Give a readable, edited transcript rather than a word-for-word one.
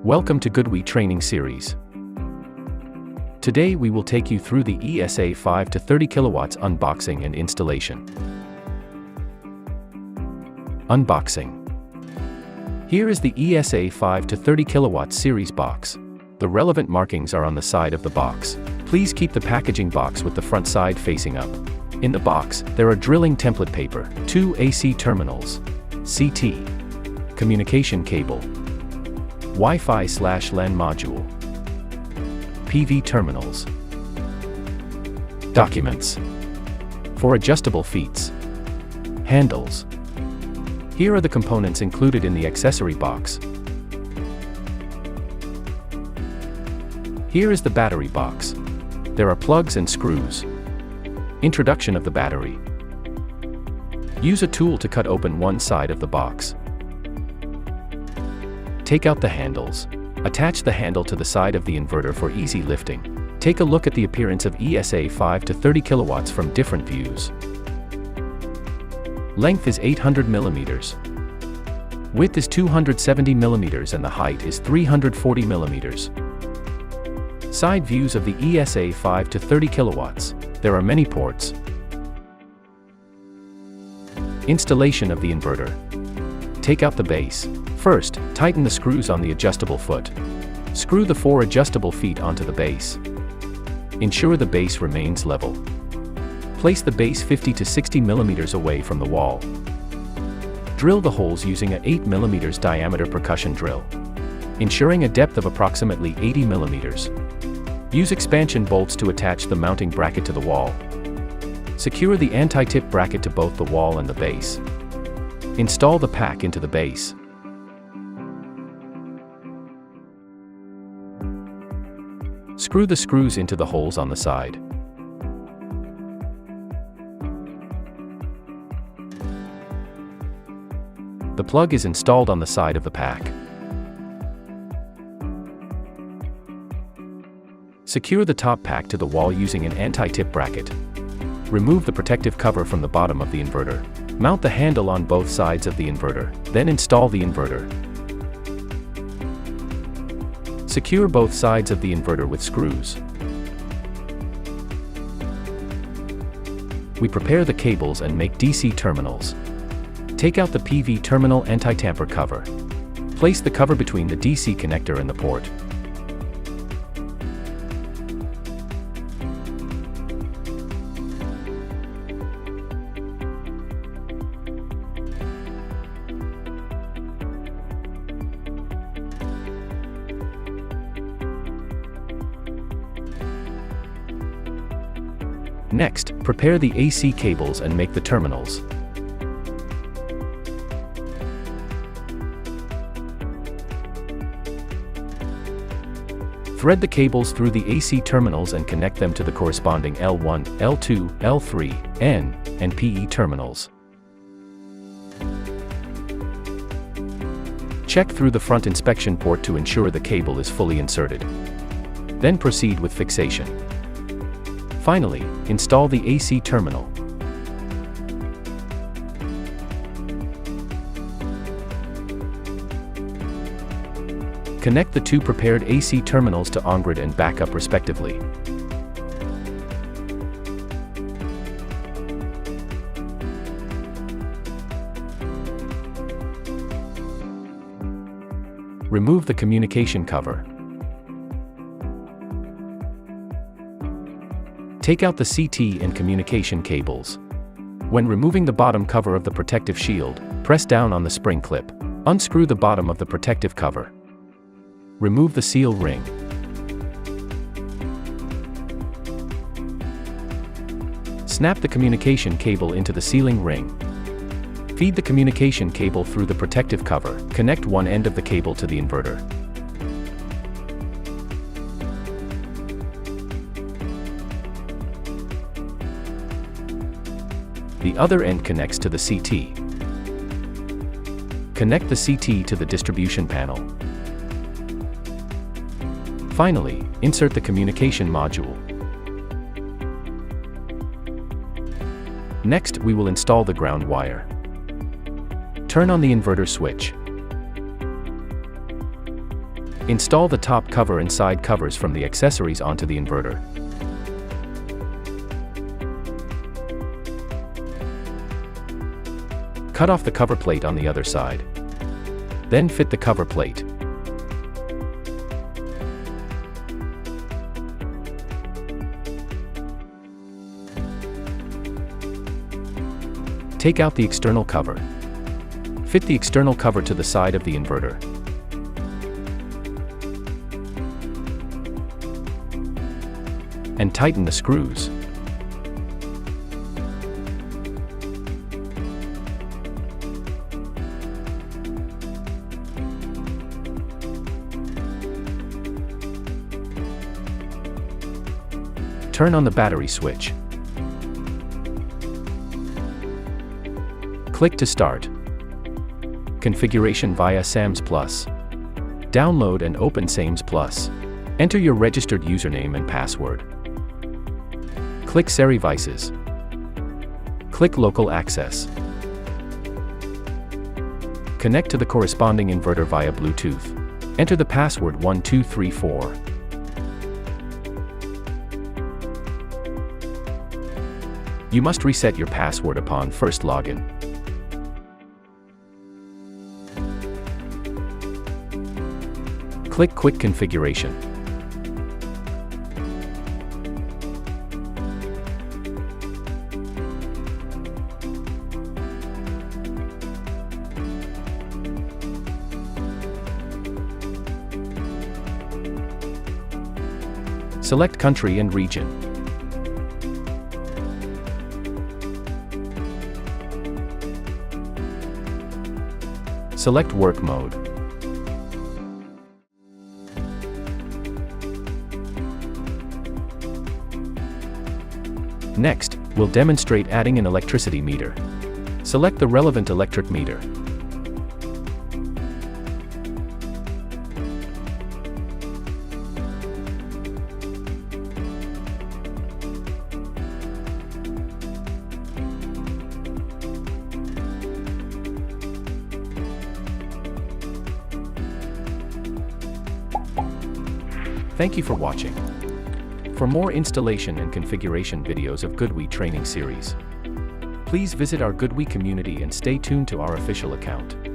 Welcome to GoodWe training series. Today we will take you through the ESA 5-30kW unboxing and installation. Unboxing. Here is the ESA 5-30kW series box. The relevant markings are on the side of the box. Please keep the packaging box with the front side facing up. In the box, there are drilling template paper, 2 AC terminals, CT, communication cable, Wi-Fi/LAN module, PV terminals, documents for adjustable feet, handles. Here are the components included in the accessory box. Here is the battery box. There are plugs and screws. Introduction of the battery. Use a tool to cut open one side of the box. Take out the handles. Attach the handle to the side of the inverter for easy lifting. Take a look at the appearance of ESA 5-30kW from different views. Length is 800 mm. Width is 270 mm and the height is 340 mm. Side views of the ESA 5-30kW. There are many ports. Installation of the inverter. Take out the base. First, tighten the screws on the adjustable foot. Screw the 4 adjustable feet onto the base. Ensure the base remains level. Place the base 50 to 60 mm away from the wall. Drill the holes using a 8 mm diameter percussion drill, ensuring a depth of approximately 80 mm. Use expansion bolts to attach the mounting bracket to the wall. Secure the anti-tip bracket to both the wall and the base. Install the pack into the base. Screw the screws into the holes on the side. The plug is installed on the side of the pack. Secure the top pack to the wall using an anti-tip bracket. Remove the protective cover from the bottom of the inverter. Mount the handle on both sides of the inverter, then install the inverter. Secure both sides of the inverter with screws. We prepare the cables and make DC terminals. Take out the PV terminal anti-tamper cover. Place the cover between the DC connector and the port. Next, prepare the AC cables and make the terminals. Thread the cables through the AC terminals and connect them to the corresponding L1, L2, L3, N, and PE terminals. Check through the front inspection port to ensure the cable is fully inserted. Then proceed with fixation. Finally, install the AC terminal. Connect the 2 prepared AC terminals to on-grid and backup respectively. Remove the communication cover. Take out the CT and communication cables. When removing the bottom cover of the protective shield, press down on the spring clip. Unscrew the bottom of the protective cover. Remove the seal ring. Snap the communication cable into the sealing ring. Feed the communication cable through the protective cover. Connect one end of the cable to the inverter. The other end connects to the CT. Connect the CT to the distribution panel. Finally, insert the communication module. Next, we will install the ground wire. Turn on the inverter switch. Install the top cover and side covers from the accessories onto the inverter. Cut off the cover plate on the other side. Then fit the cover plate. Take out the external cover. Fit the external cover to the side of the inverter. And tighten the screws. Turn on the battery switch. Click to start. Configuration via SEMS Plus. Download and open SEMS Plus. Enter your registered username and password. Click Services. Click Local Access. Connect to the corresponding inverter via Bluetooth. Enter the password 1234. You must reset your password upon first login. Click Quick Configuration. Select country and region. Select work mode. Next, we'll demonstrate adding an electricity meter. Select the relevant electric meter. Thank you for watching. For more installation and configuration videos of GoodWe training series, please visit our GoodWe community and stay tuned to our official account.